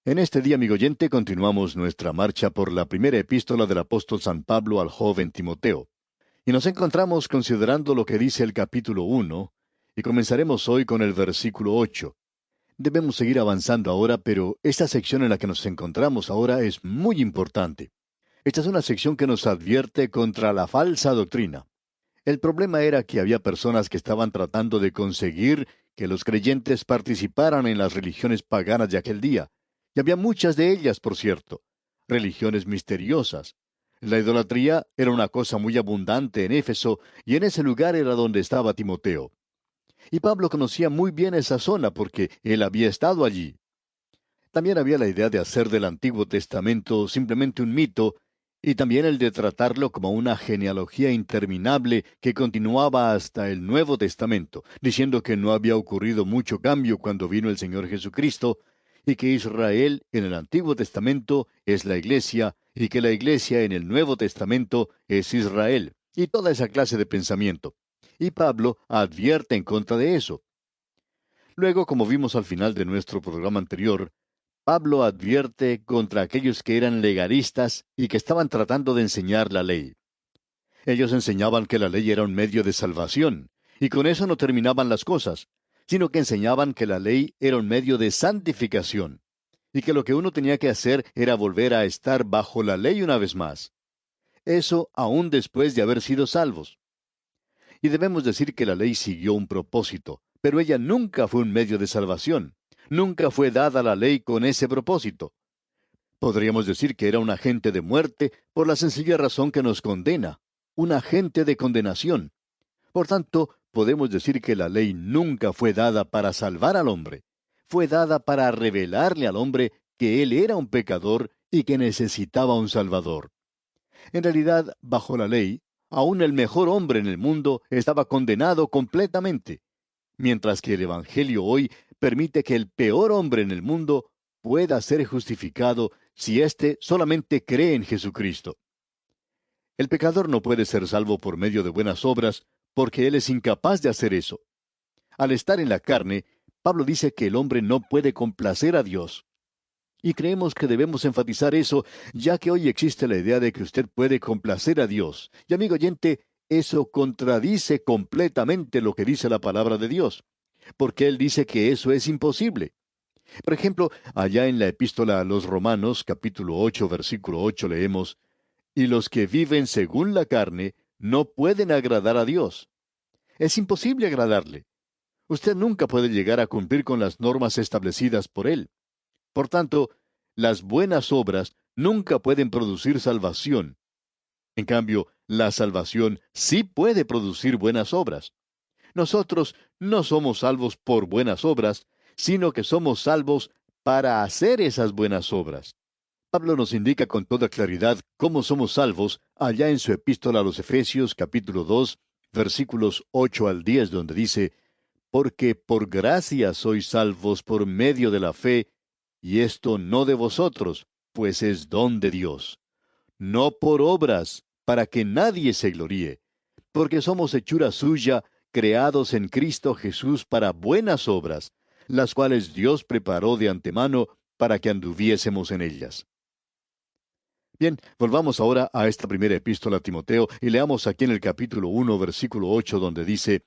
En este día, amigo oyente, continuamos nuestra marcha por la primera epístola del apóstol San Pablo al joven Timoteo. Y nos encontramos considerando lo que dice el capítulo 1, y comenzaremos hoy con el versículo 8. Debemos seguir avanzando ahora, pero esta sección en la que nos encontramos ahora es muy importante. Esta es una sección que nos advierte contra la falsa doctrina. El problema era que había personas que estaban tratando de conseguir que los creyentes participaran en las religiones paganas de aquel día. Y había muchas de ellas, por cierto. Religiones misteriosas. La idolatría era una cosa muy abundante en Éfeso, y en ese lugar era donde estaba Timoteo. Y Pablo conocía muy bien esa zona porque él había estado allí. También había la idea de hacer del Antiguo Testamento simplemente un mito, y también el de tratarlo como una genealogía interminable que continuaba hasta el Nuevo Testamento, diciendo que no había ocurrido mucho cambio cuando vino el Señor Jesucristo, y que Israel en el Antiguo Testamento es la Iglesia, y que la Iglesia en el Nuevo Testamento es Israel, y toda esa clase de pensamiento. Y Pablo advierte en contra de eso. Luego, como vimos al final de nuestro programa anterior, Pablo advierte contra aquellos que eran legalistas y que estaban tratando de enseñar la ley. Ellos enseñaban que la ley era un medio de salvación, y con eso no terminaban las cosas, sino que enseñaban que la ley era un medio de santificación, y que lo que uno tenía que hacer era volver a estar bajo la ley una vez más. Eso aún después de haber sido salvos. Y debemos decir que la ley siguió un propósito, pero ella nunca fue un medio de salvación. Nunca fue dada la ley con ese propósito. Podríamos decir que era un agente de muerte por la sencilla razón que nos condena, un agente de condenación. Por tanto, podemos decir que la ley nunca fue dada para salvar al hombre. Fue dada para revelarle al hombre que él era un pecador y que necesitaba un Salvador. En realidad, bajo la ley, aún el mejor hombre en el mundo estaba condenado completamente, mientras que el Evangelio hoy permite que el peor hombre en el mundo pueda ser justificado si éste solamente cree en Jesucristo. El pecador no puede ser salvo por medio de buenas obras, porque él es incapaz de hacer eso. Al estar en la carne, Pablo dice que el hombre no puede complacer a Dios. Y creemos que debemos enfatizar eso, ya que hoy existe la idea de que usted puede complacer a Dios. Y amigo oyente, eso contradice completamente lo que dice la palabra de Dios, porque Él dice que eso es imposible. Por ejemplo, allá en la epístola a los Romanos, capítulo 8, versículo 8, leemos, y los que viven según la carne no pueden agradar a Dios. Es imposible agradarle. Usted nunca puede llegar a cumplir con las normas establecidas por Él. Por tanto, las buenas obras nunca pueden producir salvación. En cambio, la salvación sí puede producir buenas obras. Nosotros no somos salvos por buenas obras, sino que somos salvos para hacer esas buenas obras. Pablo nos indica con toda claridad cómo somos salvos allá en su epístola a los Efesios capítulo 2, versículos 8 al 10, donde dice, porque por gracia sois salvos por medio de la fe, y esto no de vosotros, pues es don de Dios. No por obras, para que nadie se gloríe, porque somos hechura suya, creados en Cristo Jesús para buenas obras, las cuales Dios preparó de antemano para que anduviésemos en ellas. Bien, volvamos ahora a esta primera epístola a Timoteo y leamos aquí en el capítulo 1, versículo 8, donde dice,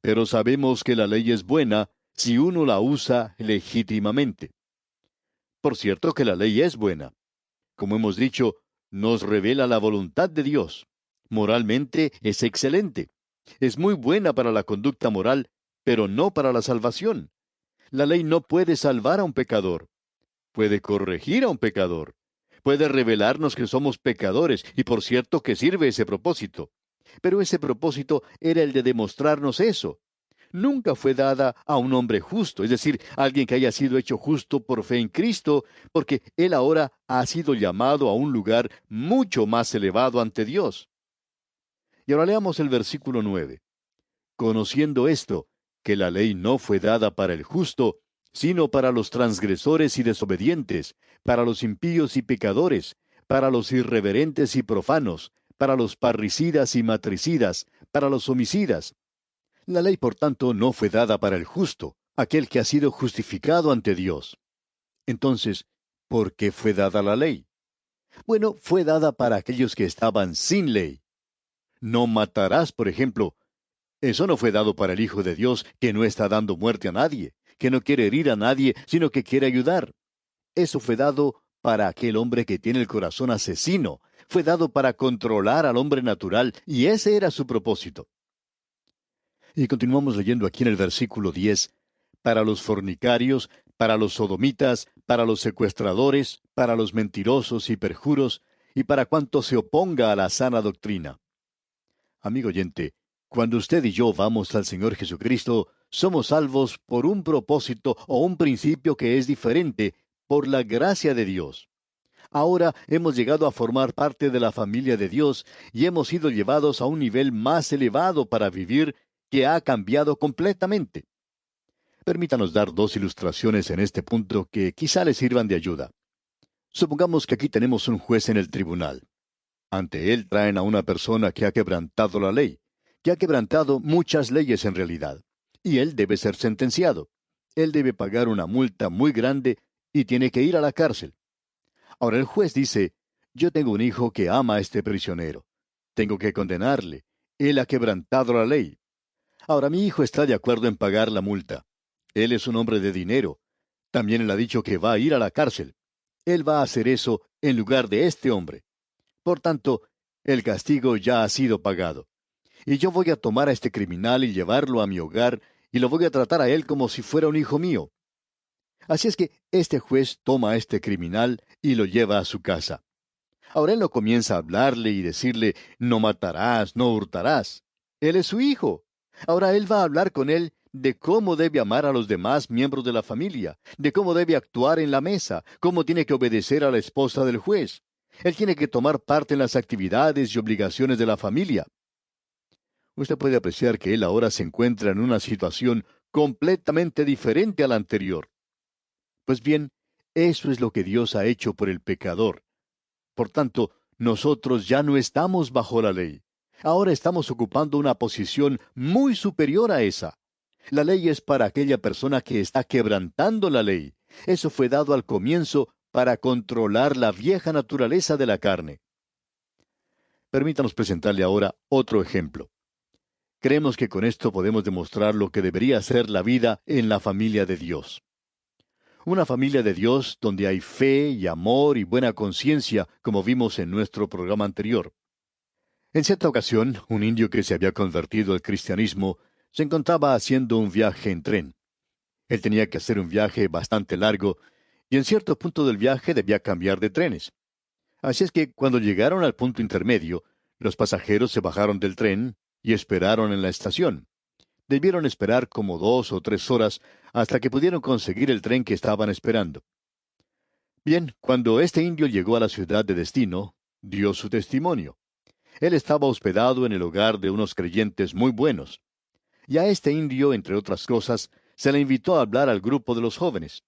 pero sabemos que la ley es buena si uno la usa legítimamente. Por cierto que la ley es buena. Como hemos dicho, nos revela la voluntad de Dios. Moralmente es excelente. Es muy buena para la conducta moral, pero no para la salvación. La ley no puede salvar a un pecador. Puede corregir a un pecador. Puede revelarnos que somos pecadores, y por cierto que sirve ese propósito. Pero ese propósito era el de demostrarnos eso. Nunca fue dada a un hombre justo, es decir, alguien que haya sido hecho justo por fe en Cristo, porque él ahora ha sido llamado a un lugar mucho más elevado ante Dios. Y ahora leamos el versículo 9. Conociendo esto, que la ley no fue dada para el justo, sino para los transgresores y desobedientes, para los impíos y pecadores, para los irreverentes y profanos, para los parricidas y matricidas, para los homicidas. La ley, por tanto, no fue dada para el justo, aquel que ha sido justificado ante Dios. Entonces, ¿Por qué fue dada la ley? Bueno, fue dada para aquellos que estaban sin ley. No matarás, por ejemplo. Eso no fue dado para el Hijo de Dios, que no está dando muerte a nadie, que no quiere herir a nadie, sino que quiere ayudar. Eso fue dado para aquel hombre que tiene el corazón asesino. Fue dado para controlar al hombre natural, y ese era su propósito. Y continuamos leyendo aquí en el versículo 10, para los fornicarios, para los sodomitas, para los secuestradores, para los mentirosos y perjuros, y para cuanto se oponga a la sana doctrina. Amigo oyente, cuando usted y yo vamos al Señor Jesucristo, somos salvos por un propósito o un principio que es diferente, por la gracia de Dios. Ahora hemos llegado a formar parte de la familia de Dios y hemos sido llevados a un nivel más elevado para vivir que ha cambiado completamente. Permítanos dar dos ilustraciones en este punto que quizá les sirvan de ayuda. Supongamos que aquí tenemos un juez en el tribunal. Ante él traen a una persona que ha quebrantado la ley, que ha quebrantado muchas leyes en realidad, y él debe ser sentenciado. Él debe pagar una multa muy grande y tiene que ir a la cárcel. Ahora el juez dice, yo tengo un hijo que ama a este prisionero. Tengo que condenarle. Él ha quebrantado la ley. Ahora mi hijo está de acuerdo en pagar la multa. Él es un hombre de dinero. También él ha dicho que va a ir a la cárcel. Él va a hacer eso en lugar de este hombre. Por tanto, el castigo ya ha sido pagado. Y yo voy a tomar a este criminal y llevarlo a mi hogar y lo voy a tratar a él como si fuera un hijo mío. Así es que este juez toma a este criminal y lo lleva a su casa. Ahora él no comienza a hablarle y decirle, no matarás, no hurtarás. Él es su hijo. Ahora él va a hablar con él de cómo debe amar a los demás miembros de la familia, de cómo debe actuar en la mesa, cómo tiene que obedecer a la esposa del juez. Él tiene que tomar parte en las actividades y obligaciones de la familia. Usted puede apreciar que él ahora se encuentra en una situación completamente diferente a la anterior. Pues bien, eso es lo que Dios ha hecho por el pecador. Por tanto, nosotros ya no estamos bajo la ley. Ahora estamos ocupando una posición muy superior a esa. La ley es para aquella persona que está quebrantando la ley. Eso fue dado al comienzo para controlar la vieja naturaleza de la carne. Permítanos presentarle ahora otro ejemplo. Creemos que con esto podemos demostrar lo que debería ser la vida en la familia de Dios. Una familia de Dios donde hay fe y amor y buena conciencia, como vimos en nuestro programa anterior. En cierta ocasión, un indio que se había convertido al cristianismo se encontraba haciendo un viaje en tren. Él tenía que hacer un viaje bastante largo y en cierto punto del viaje debía cambiar de trenes. Así es que cuando llegaron al punto intermedio, los pasajeros se bajaron del tren y esperaron en la estación. Debieron esperar como 2 o 3 horas hasta que pudieron conseguir el tren que estaban esperando. Bien, cuando este indio llegó a la ciudad de destino, dio su testimonio. Él estaba hospedado en el hogar de unos creyentes muy buenos. Y a este indio, entre otras cosas, se le invitó a hablar al grupo de los jóvenes.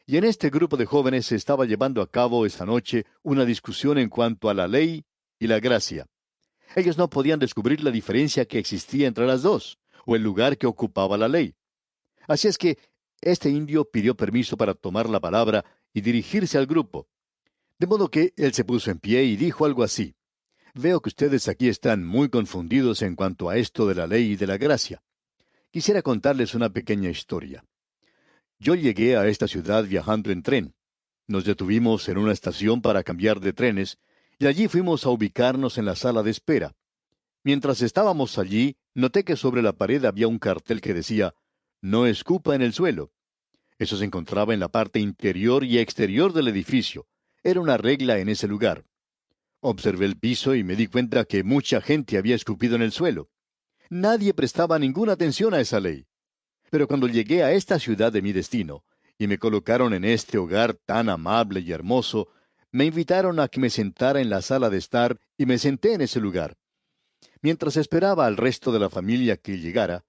Y en este grupo de jóvenes se estaba llevando a cabo esa noche una discusión en cuanto a la ley y la gracia. Ellos no podían descubrir la diferencia que existía entre las dos, o el lugar que ocupaba la ley. Así es que este indio pidió permiso para tomar la palabra y dirigirse al grupo. De modo que él se puso en pie y dijo algo así. Veo que ustedes aquí están muy confundidos en cuanto a esto de la ley y de la gracia. Quisiera contarles una pequeña historia. Yo llegué a esta ciudad viajando en tren. Nos detuvimos en una estación para cambiar de trenes y allí fuimos a ubicarnos en la sala de espera. Mientras estábamos allí, noté que sobre la pared había un cartel que decía, no escupa en el suelo. Eso se encontraba en la parte interior y exterior del edificio. Era una regla en ese lugar. Observé el piso y me di cuenta que mucha gente había escupido en el suelo. Nadie prestaba ninguna atención a esa ley. Pero cuando llegué a esta ciudad de mi destino, y me colocaron en este hogar tan amable y hermoso, me invitaron a que me sentara en la sala de estar y me senté en ese lugar. Mientras esperaba al resto de la familia que llegara,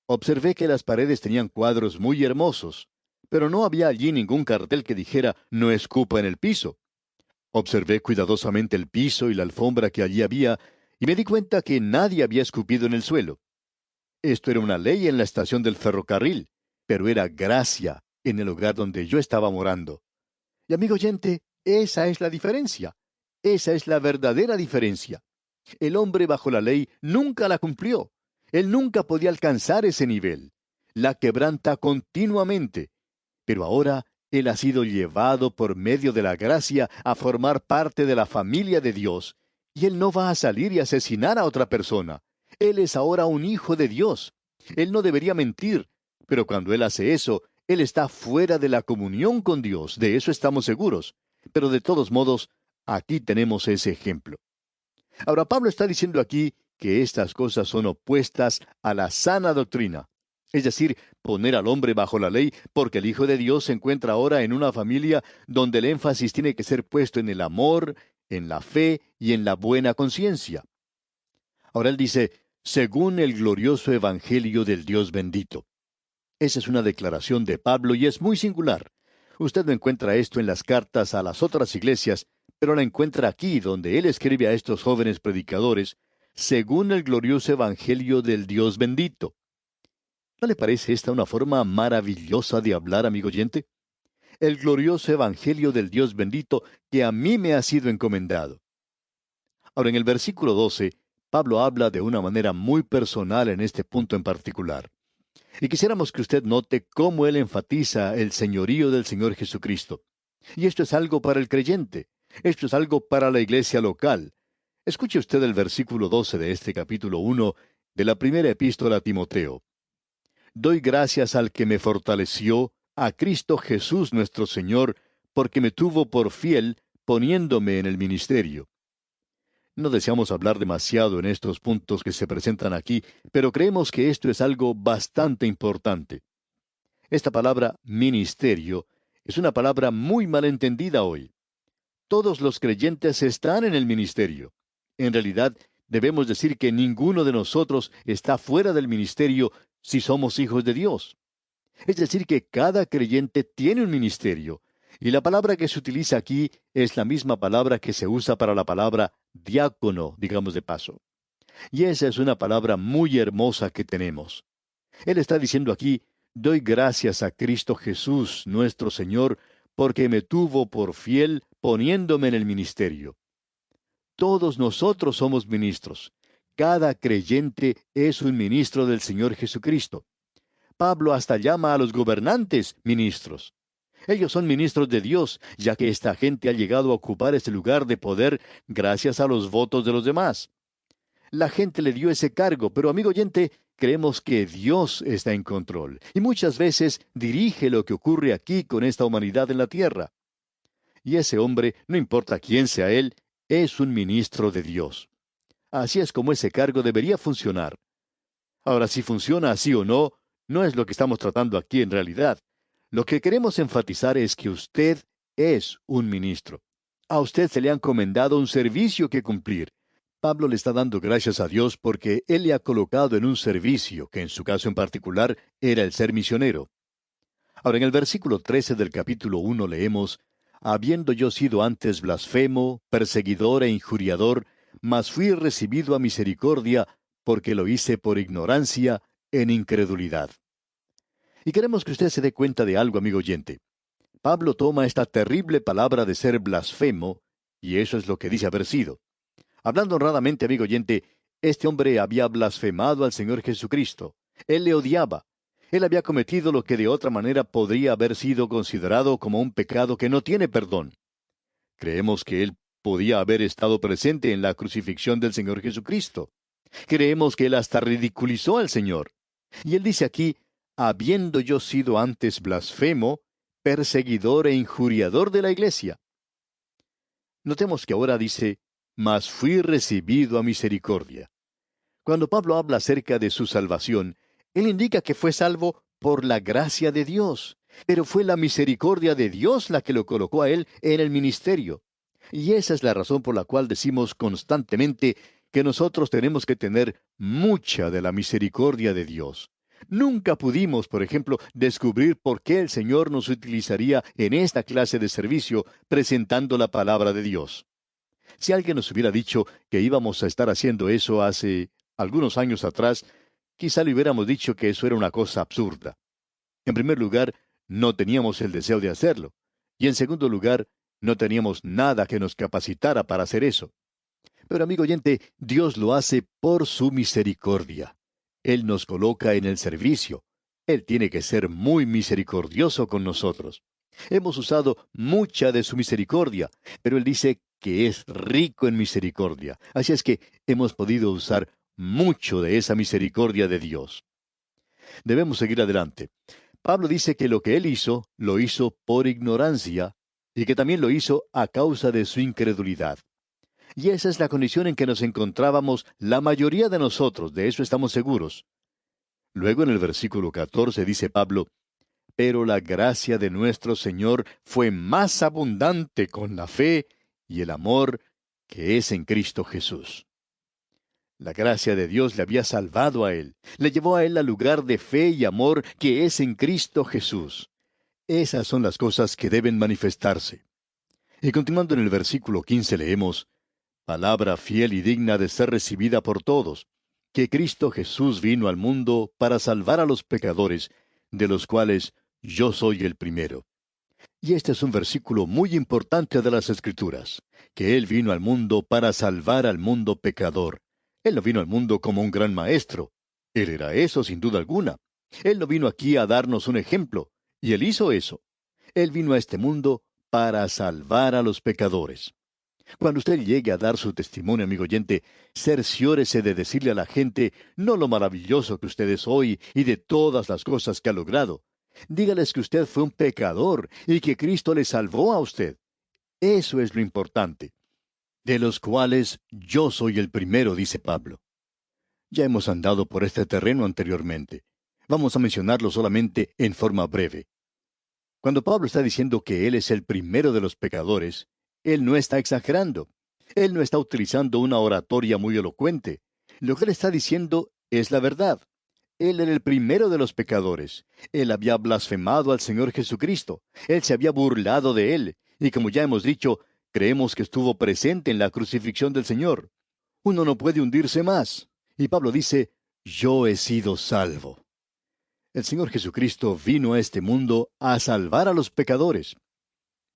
observé que las paredes tenían cuadros muy hermosos, pero no había allí ningún cartel que dijera no escupa en el piso. Observé cuidadosamente el piso y la alfombra que allí había, y me di cuenta que nadie había escupido en el suelo. Esto era una ley en la estación del ferrocarril, pero era gracia en el hogar donde yo estaba morando. Y amigo oyente, esa es la diferencia. Esa es la verdadera diferencia. El hombre bajo la ley nunca la cumplió. Él nunca podía alcanzar ese nivel. La quebranta continuamente. Pero ahora él ha sido llevado por medio de la gracia a formar parte de la familia de Dios. Y él no va a salir y asesinar a otra persona. Él es ahora un hijo de Dios. Él no debería mentir. Pero cuando él hace eso, él está fuera de la comunión con Dios. De eso estamos seguros. Pero de todos modos, aquí tenemos ese ejemplo. Ahora, Pablo está diciendo aquí que estas cosas son opuestas a la sana doctrina. Es decir, poner al hombre bajo la ley, porque el Hijo de Dios se encuentra ahora en una familia donde el énfasis tiene que ser puesto en el amor, en la fe y en la buena conciencia. Ahora él dice, según el glorioso Evangelio del Dios bendito. Esa es una declaración de Pablo y es muy singular. Usted no encuentra esto en las cartas a las otras iglesias, pero la encuentra aquí, donde él escribe a estos jóvenes predicadores, según el glorioso Evangelio del Dios bendito. ¿No le parece esta una forma maravillosa de hablar, amigo oyente? El glorioso Evangelio del Dios bendito que a mí me ha sido encomendado. Ahora, en el versículo 12, Pablo habla de una manera muy personal en este punto en particular. Y quisiéramos que usted note cómo él enfatiza el señorío del Señor Jesucristo. Y esto es algo para el creyente. Esto es algo para la iglesia local. Escuche usted el versículo 12 de este capítulo 1 de la primera epístola a Timoteo. Doy gracias al que me fortaleció, a Cristo Jesús nuestro Señor, porque me tuvo por fiel, poniéndome en el ministerio. No deseamos hablar demasiado en estos puntos que se presentan aquí, pero creemos que esto es algo bastante importante. Esta palabra ministerio es una palabra muy mal entendida hoy. Todos los creyentes están en el ministerio. En realidad, debemos decir que ninguno de nosotros está fuera del ministerio si somos hijos de Dios. Es decir, que cada creyente tiene un ministerio, y la palabra que se utiliza aquí es la misma palabra que se usa para la palabra diácono, digamos de paso. Y esa es una palabra muy hermosa que tenemos. Él está diciendo aquí, doy gracias a Cristo Jesús, nuestro Señor, porque me tuvo por fiel poniéndome en el ministerio. Todos nosotros somos ministros. Cada creyente es un ministro del Señor Jesucristo. Pablo hasta llama a los gobernantes ministros. Ellos son ministros de Dios, ya que esta gente ha llegado a ocupar ese lugar de poder gracias a los votos de los demás. La gente le dio ese cargo, pero amigo oyente, creemos que Dios está en control y muchas veces dirige lo que ocurre aquí con esta humanidad en la tierra. Y ese hombre, no importa quién sea él, es un ministro de Dios. Así es como ese cargo debería funcionar. Ahora, si funciona así o no, no es lo que estamos tratando aquí en realidad. Lo que queremos enfatizar es que usted es un ministro. A usted se le ha encomendado un servicio que cumplir. Pablo le está dando gracias a Dios porque Él le ha colocado en un servicio, que en su caso en particular era el ser misionero. Ahora, en el versículo 13 del capítulo 1 leemos, habiendo yo sido antes blasfemo, perseguidor e injuriador, mas fui recibido a misericordia, porque lo hice por ignorancia, en incredulidad. Y queremos que usted se dé cuenta de algo, amigo oyente. Pablo toma esta terrible palabra de ser blasfemo, y eso es lo que dice haber sido. Hablando honradamente, amigo oyente, este hombre había blasfemado al Señor Jesucristo. Él le odiaba. Él había cometido lo que de otra manera podría haber sido considerado como un pecado que no tiene perdón. Creemos que él podía haber estado presente en la crucifixión del Señor Jesucristo. Creemos que él hasta ridiculizó al Señor. Y él dice aquí, habiendo yo sido antes blasfemo, perseguidor e injuriador de la iglesia. Notemos que ahora dice, mas fui recibido a misericordia. Cuando Pablo habla acerca de su salvación, él indica que fue salvo por la gracia de Dios, pero fue la misericordia de Dios la que lo colocó a él en el ministerio. Y esa es la razón por la cual decimos constantemente que nosotros tenemos que tener mucha de la misericordia de Dios. Nunca pudimos, por ejemplo, descubrir por qué el Señor nos utilizaría en esta clase de servicio presentando la palabra de Dios. Si alguien nos hubiera dicho que íbamos a estar haciendo eso hace algunos años atrás, quizá le hubiéramos dicho que eso era una cosa absurda. En primer lugar, no teníamos el deseo de hacerlo. Y en segundo lugar, no teníamos nada que nos capacitara para hacer eso. Pero amigo oyente, Dios lo hace por su misericordia. Él nos coloca en el servicio. Él tiene que ser muy misericordioso con nosotros. Hemos usado mucha de su misericordia, pero Él dice que es rico en misericordia. Así es que hemos podido usar mucho de esa misericordia de Dios. Debemos seguir adelante. Pablo dice que lo que él hizo, lo hizo por ignorancia, y que también lo hizo a causa de su incredulidad. Y esa es la condición en que nos encontrábamos la mayoría de nosotros, de eso estamos seguros. Luego en el versículo 14 dice Pablo, pero la gracia de nuestro Señor fue más abundante con la fe y el amor que es en Cristo Jesús. La gracia de Dios le había salvado a él, le llevó a él al lugar de fe y amor que es en Cristo Jesús. Esas son las cosas que deben manifestarse. Y continuando en el versículo 15 leemos, palabra fiel y digna de ser recibida por todos, que Cristo Jesús vino al mundo para salvar a los pecadores, de los cuales yo soy el primero. Y este es un versículo muy importante de las Escrituras, que Él vino al mundo para salvar al mundo pecador. Él no vino al mundo como un gran maestro. Él era eso sin duda alguna. Él no vino aquí a darnos un ejemplo, y Él hizo eso. Él vino a este mundo para salvar a los pecadores. Cuando usted llegue a dar su testimonio, amigo oyente, cerciórese de decirle a la gente no lo maravilloso que usted es hoy y de todas las cosas que ha logrado. Dígales que usted fue un pecador y que Cristo le salvó a usted. Eso es lo importante. De los cuales yo soy el primero, dice Pablo. Ya hemos andado por este terreno anteriormente. Vamos a mencionarlo solamente en forma breve. Cuando Pablo está diciendo que Él es el primero de los pecadores, Él no está exagerando. Él no está utilizando una oratoria muy elocuente. Lo que Él está diciendo es la verdad. Él era el primero de los pecadores. Él había blasfemado al Señor Jesucristo. Él se había burlado de Él. Y como ya hemos dicho, creemos que estuvo presente en la crucifixión del Señor. Uno no puede hundirse más. Y Pablo dice, yo he sido salvo. El Señor Jesucristo vino a este mundo a salvar a los pecadores.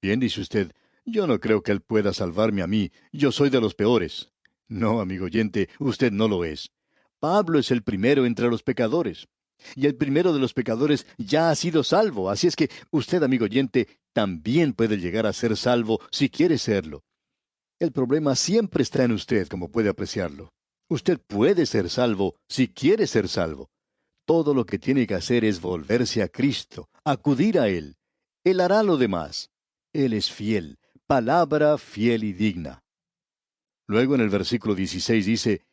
Bien, dice usted, yo no creo que Él pueda salvarme a mí, yo soy de los peores. No, amigo oyente, usted no lo es. Pablo es el primero entre los pecadores. Y el primero de los pecadores ya ha sido salvo, así es que usted, amigo oyente, también puede llegar a ser salvo si quiere serlo. El problema siempre está en usted, como puede apreciarlo. Usted puede ser salvo si quiere ser salvo. Todo lo que tiene que hacer es volverse a Cristo, acudir a Él. Él hará lo demás. Él es fiel, palabra fiel y digna. Luego en el versículo 16 dice,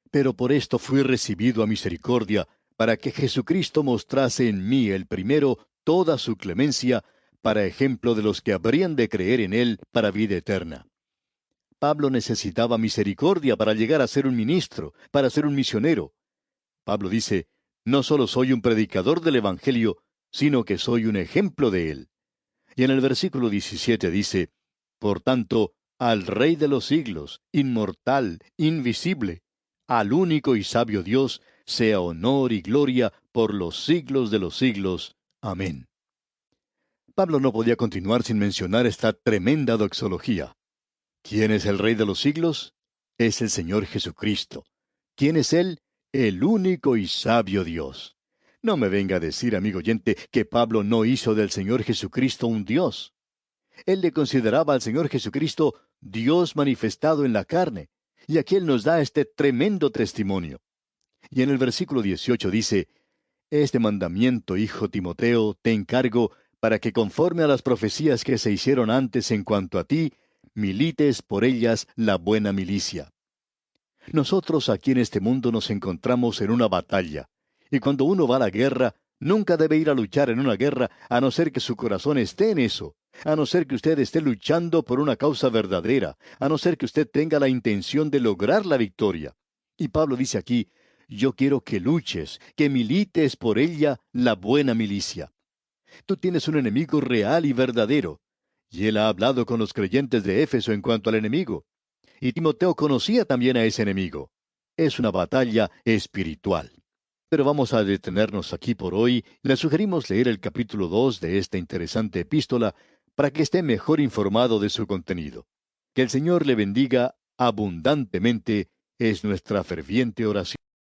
pero por esto fui recibido a misericordia, para que Jesucristo mostrase en mí el primero toda su clemencia, para ejemplo de los que habrían de creer en Él para vida eterna. Pablo necesitaba misericordia para llegar a ser un ministro, para ser un misionero. Pablo dice, no solo soy un predicador del Evangelio, sino que soy un ejemplo de él. Y en el versículo 17 dice, por tanto, al Rey de los siglos, inmortal, invisible, al único y sabio Dios, sea honor y gloria por los siglos de los siglos. Amén. Pablo no podía continuar sin mencionar esta tremenda doxología. ¿Quién es el Rey de los siglos? Es el Señor Jesucristo. ¿Quién es Él? El único y sabio Dios. No me venga a decir, amigo oyente, que Pablo no hizo del Señor Jesucristo un Dios. Él le consideraba al Señor Jesucristo Dios manifestado en la carne. Y aquí Él nos da este tremendo testimonio. Y en el versículo 18 dice, este mandamiento, hijo Timoteo, te encargo, para que conforme a las profecías que se hicieron antes en cuanto a ti, milites por ellas la buena milicia. Nosotros aquí en este mundo nos encontramos en una batalla, y cuando uno va a la guerra, nunca debe ir a luchar en una guerra a no ser que su corazón esté en eso, a no ser que usted esté luchando por una causa verdadera, a no ser que usted tenga la intención de lograr la victoria. Y Pablo dice aquí, yo quiero que luches, que milites por ella la buena milicia. Tú tienes un enemigo real y verdadero, y él ha hablado con los creyentes de Éfeso en cuanto al enemigo. Y Timoteo conocía también a ese enemigo. Es una batalla espiritual. Pero vamos a detenernos aquí por hoy. Le sugerimos leer el capítulo 2 de esta interesante epístola para que esté mejor informado de su contenido. Que el Señor le bendiga abundantemente es nuestra ferviente oración.